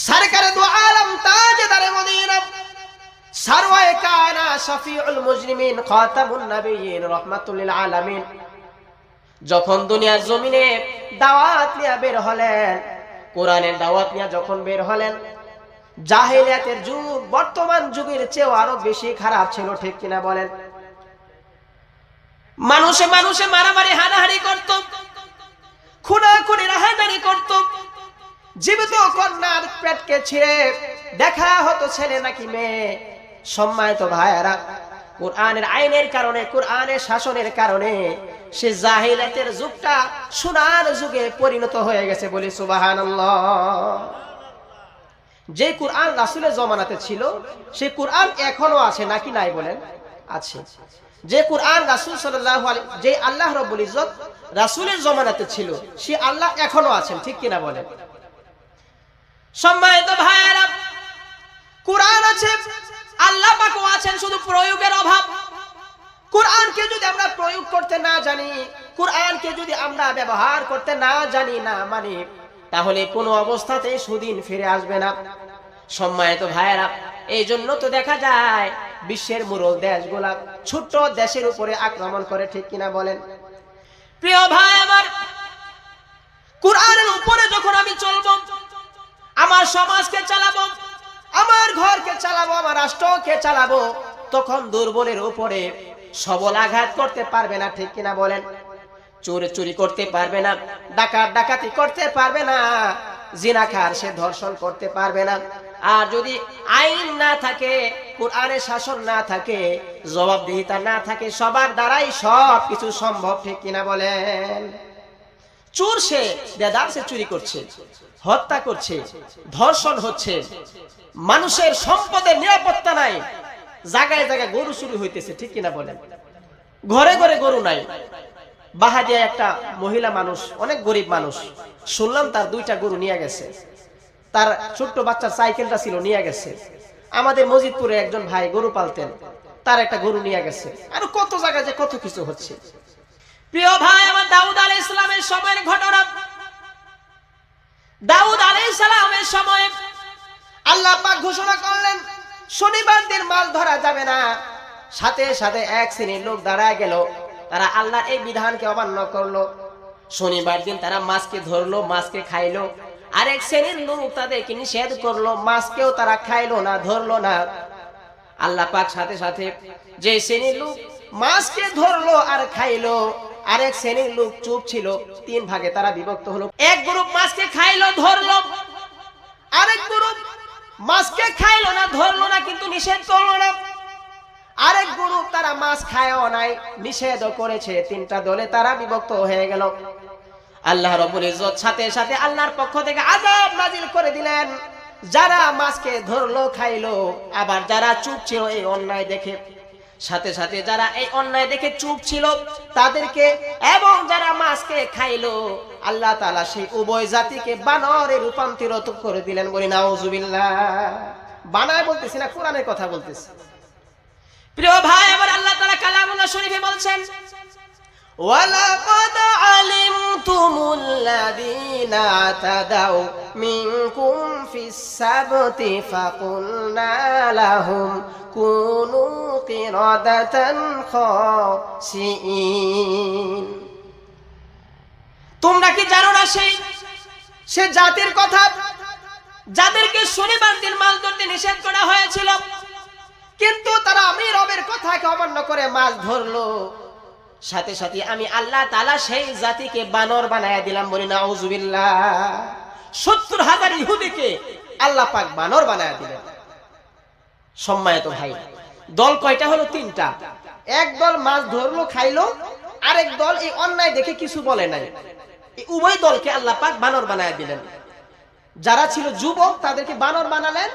সরকারে দু আলম তাজদারে মদিনা সরওয়ায়ে কায়নাত শফিউল মুজরিমিন খাতামুন নবিয়্যিন রাহমাতুল লিল আলামিন যখন দুনিয়ার জমিনে দাওয়াত নিয়ে বের হলেন, কোরআনের দাওয়াত নিয়ে যখন বের হলেন, জাহেলিয়াতের যুগ বর্তমান যুগের চেয়েও আরো বেশি খারাপ ছিল, ঠিক কিনা বলেন? মানুষে মানুষে মারামারি হানাহানি করত, খুনাখুনি রাহাজানি করত, জীবিত কন্যার পেটকে ছিঁড়ে দেখা হতো ছেলে নাকি মেয়ে। সম্মানিত ভাইয়েরা, কোরআনের আইনের কারণে, কোরআনের শাসনের কারণে সে জাহেলিয়াতের যুগটা সোনার যুগে পরিণত হয়ে গেছে, বলি সুবহানাল্লাহ। যে কোরআন রাসূলের জমানাতে ছিল সে কোরআন এখনো আছে নাকি নাই বলেন? আছে। যে কোরআন রাসূল সাল্লাল্লাহু আলাইহি, যে আল্লাহ রাব্বুল ইজ্জত রাসূলের জমানাতে ছিল সে আল্লাহ এখনো আছেন, ঠিক কিনা বলেন? সম্মানিত ভাইয়েরা, কোরআন আছে, আল্লাহ পাকও আছেন, শুধু প্রয়োগের অভাব। কোরআনকে যদি আমরা প্রয়োগ করতে না জানি, কোরআনকে যদি আমরা ব্যবহার করতে না জানি, না মানি, তাহলে কোনো অবস্থাতেই সুদিন ফিরে আসবে না। সম্মানিত ভাইয়েরা, এই জন্য তো দেখা যায় বিশ্বের মুরল দেশগুলা ছোট্ট দেশের উপরে আক্রমণ করে, ঠিক কিনা বলেন? প্রিয় ভাই আমার, কোরআনের উপরে যখন আমি চলবো, আমার সমাজকে চালাবো, আমার ঘরকে চালাবো, আমার রাষ্ট্রকে চালাবো, তখন দুর্বলের উপরে সবল আঘাত করতে পারবে না, ঠিক কিনা বলেন? চোর চুরি করতে পারবে না, ডাকাত ডাকাতি করতে পারবে না, জিনাকার সে ধর্ষণ করতে পারবে না। আর যদি আইন না থাকে, কোরআনের শাসন না থাকে, জবাবদিহিতা না থাকে, সবার দ্বারাই সব কিছু সম্ভব, ঠিক কিনা বলেন? চোর সে বেদার সে চুরি করছে, হত্যা করছে, ধর্ষণ হচ্ছে, মানুষের সম্পদের নিরাপত্তা নাই, জায়গায় জায়গায় গরু চুরি হইতেছে, ঠিক কিনা বলেন? ঘরে ঘরে গরু নাই। বাহাদিয়া একটা মহিলা মানুষ, অনেক গরিব মানুষ, শুনলাম তার 2টা গরু নিয়ে গেছে, তার ছোট্ট বাচ্চার সাইকেলটা ছিল নিয়ে গেছে। আমাদের মসজিদপুরে একজন ভাই গরু পালতেন, তার একটা গরু নিয়ে গেছে। আর কত জায়গায় যে কত কিছু হচ্ছে। প্রিয় ভাই আমার, দাউদ আলাইহিস সালামের সময়ের ঘটনা। দাউদ আলাইহিস সালামের সময় আল্লাহ পাক ঘোষণা করলেন শনিবার দিন মাছ ধরা যাবে না। সাথে সাথে এক শ্রেণীর লোক দাঁড়ায় গেল, তারা আল্লাহর এই বিধানকে অমান্য করলো। শনিবার দিন তারা মাছকে ধরলো, মাছকে খাইলো। আরেক শ্রেণীর লোক তাদেরকে নিষেধ করলো, মাছকেও তারা খাইলো না, ধরলো না। আল্লাহ পাক সাথে সাথে যে শ্রেণীর লোক মাছকে ধরলো আর খাইলো, আরেক শ্রেণীর লোক চুপ ছিল, 3 ভাগে তারা বিভক্ত হলো। এক গ্রুপ মাছকে খাইলো, ধরলো, আরেক গ্রুপ মাছকে খাইলো না, ধরলো না, কিন্তু নিষেধ করলো না। আরেক গ্রুপ তারা মাছ খায়ও নাই, নিষেধও করেছে। 3টা দলে তারা বিভক্ত হয়ে গেল। আল্লাহ রাব্বুল ইজ্জত সাথে সাথে আল্লাহর পক্ষ থেকে আযাব নাজিল করে দিলেন। যারা মাছকে ধরলো, খাইলো, আবার যারা চুপ ছিল এই অন্যায় দেখে, সাথে সাথে যারা এই অন্যায় দেখে চুপ ছিল তাদেরকে, এবং যারা মাছকে খাইলো, আল্লাহ তাআলা সেই উভয় জাতিকে বানরে রূপান্তরিত করে দিলেন। বলি নাউজুবিল্লাহ। বানায় বলতেছি না, কোরআনের কথা বলতেছি। প্রিয় ভাই আমার, আল্লাহ তাআলা কালামুল্লাহ শরীফে বলছেন, ওয়ালাকাদ আলিমতুমুল্লাযীনা তাদাউ মিনকুম ফিস সাবতি ফাকুলনা লাহুম কুনু কিরাদাতান খাসিইন। তোমরা কি জানো না সে জাতির কথা যাদেরকে শনিবার দিন মাছ ধরতে নিষেধ করা হয়েছিল, কিন্তু তারা আমি রবের কথাকে অমান্য করে মাছ ধরলো। সাথে সাথে আমি আল্লাহ তাআলা সেই জাতিকে বানর বানায়া দিলাম। বলি নাউজুবিল্লাহ। 70,000 ইহুদিকে আল্লাহ পাক বানর বানায়া দিলেন। সম্মানিত ভাই, দল কয়টা হলো? 3টা। এক দল মাছ ধরলো, খাইলো, আরেক দল এই অন্যায় দেখে কিছু বলে নাই। এই উভয় দলকে আল্লাহ পাক বানর বানায়া দিলেন। যারা ছিল যুবক তাদেরকে বানর বানালেন,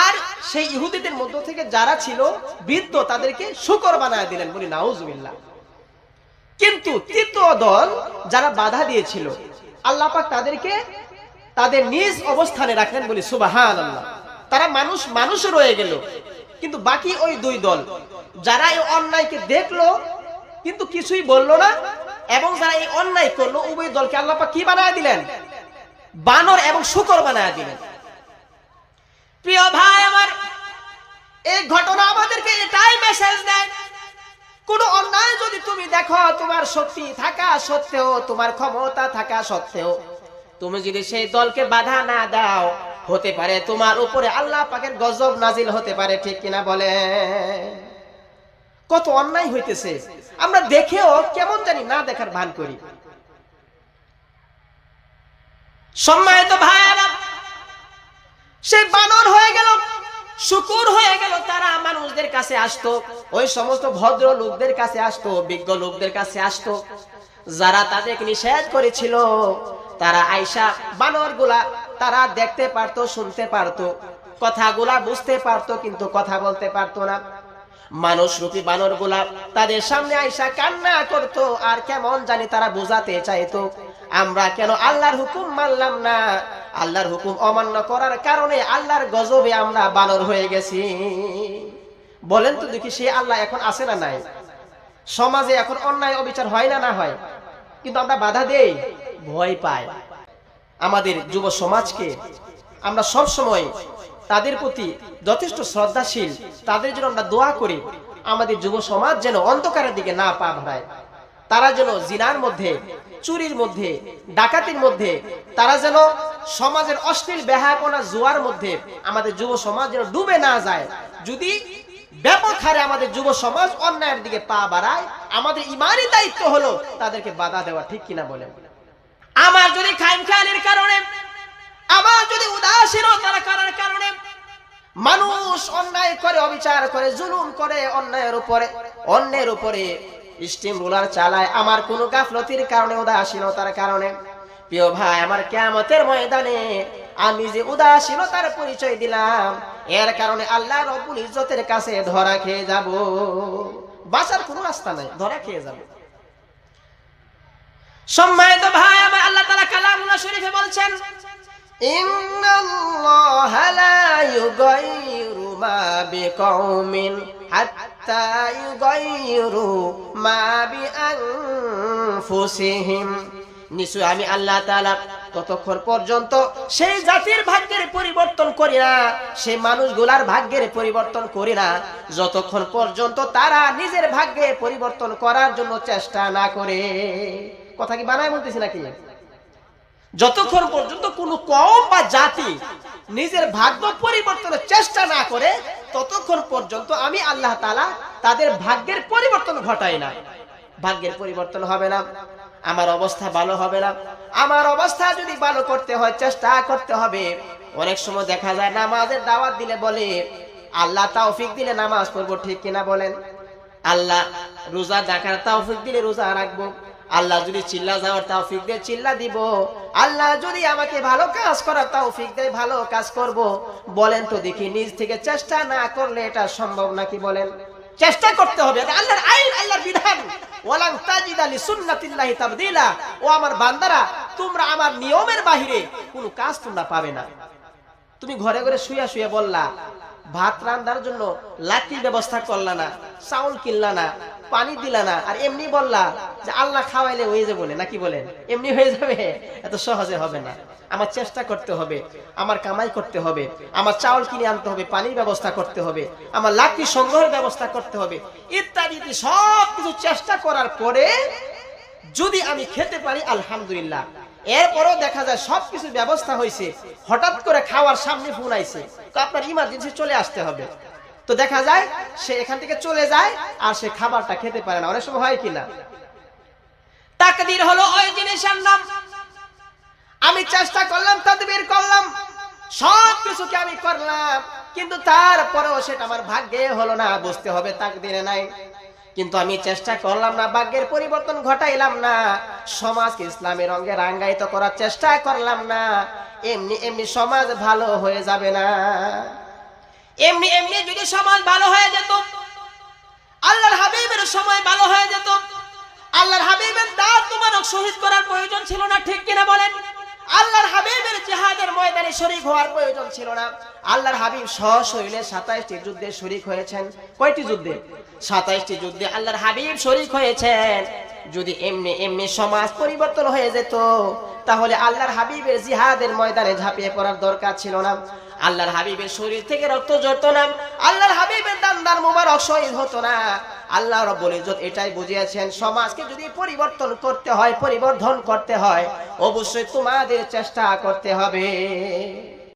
আর সেই ইহুদিদের মধ্য থেকে যারা ছিল বৃদ্ধ তাদেরকে শূকর বানায়া দিলেন। বলি নাউজুবিল্লাহ। কিন্তু 3য় দল যারা বাধা দিয়েছিল, আল্লাহ পাক তাদেরকে তাদের নিজ অবস্থানে রাখলেন। বলি সুবহানাল্লাহ। তারা মানুষ রয়ে গেল, কিন্তু বাকি ওই 2 দল যারা এই অন্যায়কে দেখলো কিন্তু কিছুই বললো না, এবং যারা এই অন্যায় করলো, উভয় দলকে আল্লাহ পাক কি বানায়া দিলেন? বানর এবং শূকর বানায়া দিলেন। প্রিয় ভাই আমার, এই ঘটনা আমাদেরকে এটাই মেসেজ দেয়, কোন অন্যায় যদি তুমি দেখো, তোমার শক্তি থাকা সত্ত্বেও, তোমার ক্ষমতা থাকা সত্ত্বেও তুমি যদি সেই দলকে বাধা না দাও, হতে পারে তোমার উপরে আল্লাহ পাকের গজব নাজিল হতে পারে। ঠিক কিনা বলে? কত অন্যায় হইতেছে, আমরা দেখেও কেমন জানি না দেখার ভান করি। সম্মানিত ভাইয়েরা, সেই বানর হয়ে গেল, শুকুর হয়ে গেল, তারা মানুষদের কাছে আসতো, ওই সমস্ত ভদ্র লোকদের কাছে আসতো, বিজ্ঞ লোকদের কাছে আসতো, যারা তাদেরকে নিষেধ করেছিল। তারা আয়েশা বানরগুলা তারা দেখতে পারতো, শুনতে পারতো, কথাগুলা বুঝতে পারতো, কিন্তু কথা বলতে পারতো না। মানুষ রূপী বানরগুলা তাদের সামনে আয়েশা কান্না করতো, আর কেমন জানি তারা বোঝাতে চাইতো, আমরা কেন আল্লাহর হুকুম মানলাম না, আল্লাহর হুকুম অমান্য করার কারণে আল্লাহর গজবে আমরা বানর হয়ে গেছি। বলেন তো দেখি, সে আল্লাহ এখন আছে না নাই? সমাজে এখন অন্যায় অবিচার হয় না, না হয়? কিন্তু আমরা বাধা দেই, ভয় পাই। আমাদের যুব সমাজকে আমরা সব সময় তাদের প্রতি যথেষ্ট শ্রদ্ধাশীল, তাদের জন্য আমরা দোয়া করি, আমাদের যুব সমাজ যেন অন্ধকারের দিকে না পা বাড়ায়, তারা যেন জিনার মধ্যে, চুরির মধ্যে, ডাকাতির মধ্যে, তারা যেন সমাজের অশ্লীল বেহায়াপনা জুয়ার মধ্যে আমাদের যুব সমাজ যেন ডুবে না যায়। যদি ব্যাপক হারে আমাদের যুব সমাজ অন্যায়ের দিকে পা বাড়ায়, আমাদের ইমানি দায়িত্ব হলো তাদেরকে বাধা দেওয়া। ঠিক কিনা বলেন? আমার যদি খামখেয়ালির কারণে, আমার যদি উদাসীনতার কারণে মানুষ অন্যায় করে, অবিচার করে, জুলুম করে, অন্যের উপরে স্টিম রোলার চালায়, আমার কোনো গাফলতির কারণে, উদাসীনতার কারণে, প্রিয় ভাই আমার, কিয়ামতের ময়দানে আমি যে উদাসীনতার পরিচয় দিলাম, এর কারণে আল্লাহ রব্বুল ইজ্জতের কাছে ধরা খেয়ে যাব। বাঁচার কোনো রাস্তা নাই, ধরা খেয়ে যাব। সম্মানিত ভাই আমার, আল্লাহ তাআলা কালামুল্লাহ শরীফে বলছেন, ইন্নাল্লাহা লা ইউগাইয়িরু মা বিকাউমিন হাত্তা ইউগাইয়িরু মা বিআনফুসিহিম। নিশ্চয় আমি আল্লাহ তাআলা ততক্ষণ পর্যন্ত সেই জাতির ভাগ্যের পরিবর্তন করি না, সেই মানুষগুলার ভাগ্যের পরিবর্তন করি না, যতক্ষণ পর্যন্ত তারা নিজের ভাগ্যে পরিবর্তন করার জন্য চেষ্টা না করে। কথা কি বানায় বলতেছি নাকি? যতক্ষণ পর্যন্ত কোন কওম বা জাতি নিজের ভাগ্য পরিবর্তনের চেষ্টা না করে, ততক্ষণ পর্যন্ত আমি আল্লাহ তাআলা তাদের ভাগ্যের পরিবর্তন ঘটাই না। ভাগ্যের পরিবর্তন হবে না, আমার অবস্থা ভালো হবে না। আমার অবস্থা যদি ভালো করতে হয়, চেষ্টা করতে হবে। অনেক সময় দেখা যায় নামাজের দাওয়াত দিলে বলে, আল্লাহ তৌফিক দিলে নামাজ পড়বো। ঠিক কিনা বলেন? আল্লাহ রোজা রাখার তৌফিক দিলে রোজা রাখবো, আল্লাহ যদি চিল্লা যাওয়ার তৌফিক দেয় চিল্লা দিব, আল্লাহ যদি আমাকে ভালো কাজ করার তৌফিক দেয় ভালো কাজ করব। বলেন তো দেখি, নিজ থেকে চেষ্টা না করলে এটা সম্ভব নাকি? বলেন, চেষ্টা করতে হবে। আল্লাহর আইন, আল্লাহর বিধান, ওয়ালান তাজিদা লিসুন্নাতিল্লাহি তাবদীলা। ও আমার বান্দারা, তোমরা আমার নিয়মের বাহিরে কোনো কাজ তোমরা পাবে না। তুমি ঘরে ঘরে শুয়ে শুয়ে বললা, ভাত রান্নার জন্য লাকড়ির ব্যবস্থা করলা না, চাউল কিনলা না, পানি দিলা না, আর এমনি বললা যে আল্লাহ খাওয়াইলে হয়ে যাবে, বলে নাকি? বলেন, এমনি হয়ে যাবে? এত সহজে হবে না। আমার চেষ্টা করতে হবে, আমার কামাই করতে হবে, আমার চাউল কিনে আনতে হবে, পানির ব্যবস্থা করতে হবে, আমার লাকড়ি সংগ্রহের ব্যবস্থা করতে হবে, ইত্যাদি সব কিছু চেষ্টা করার পরে যদি আমি খেতে পারি আলহামদুলিল্লাহ। এরপরও দেখা যায় সবকিছু ব্যবস্থা হয়েছে, হঠাৎ করে খাওয়ার সামনে ফোন আইছে, তো আপনার ইমার্জেন্সি চলে আসতে হবে, তো দেখা যায় সে এখান থেকে চলে যায় আর সে খাবারটা খেতে পারে না। অনেক সময় হয় কিনা? তাকদীর হলো ওই জিনিসের নাম। আমি চেষ্টা করলাম, তাদবীর করলাম, সব কিছুকে আমি করলাম, কিন্তু তারপরেও সেটা আমার ভাগ্যে হলো না। বুঝতে হবে তাকদীরে নাই, কিন্তু আমি চেষ্টা করলাম না, ভাগ্যের পরিবর্তন ঘটাইলাম না, সমাজকে ইসলামের রঙে রাঙ্গায়িত করার চেষ্টা করলাম না। এমনি এমনি সমাজ ভালো হয়ে যাবে না। এমনি এমনি যদি সমাজ ভালো হয়ে যেত, আল্লাহর হাবিবের সময় ভালো হয়ে যেত, আল্লাহর হাবিবের দাঁত মুবারক শহীদ করার প্রয়োজন ছিল না। ঠিক কিনা বলেন? আল্লাহর হাবিবের জিহাদের ময়দানে শরীক হওয়ার প্রয়োজন ছিল না। আল্লাহর হাবিব সশরীরে 27টি যুদ্ধে শরীক হয়েছেন। কয়টি যুদ্ধে? 27টি যুদ্ধে আল্লাহর হাবিব শরীক হয়েছেন। যদি এমনি এমনি সমাজ পরিবর্তন হয়ে যেত তাহলে আল্লাহর হাবিবের জিহাদের ময়দানে ঝাঁপিয়ে পড়ার দরকার ছিল না, আল্লাহর হাবিবের শরীর থেকে রক্ত ঝরতো না, আল্লাহর হাবিবের দান্দার মোবারক শহীদ হতো না। আল্লাহ রাব্বুল ইজ্জত এটাই বুঝিয়েছেন, সমাজকে যদি পরিবর্তন করতে হয়, পরিবর্ধন করতে হয়, অবশ্যই তোমাদের চেষ্টা করতে হবে।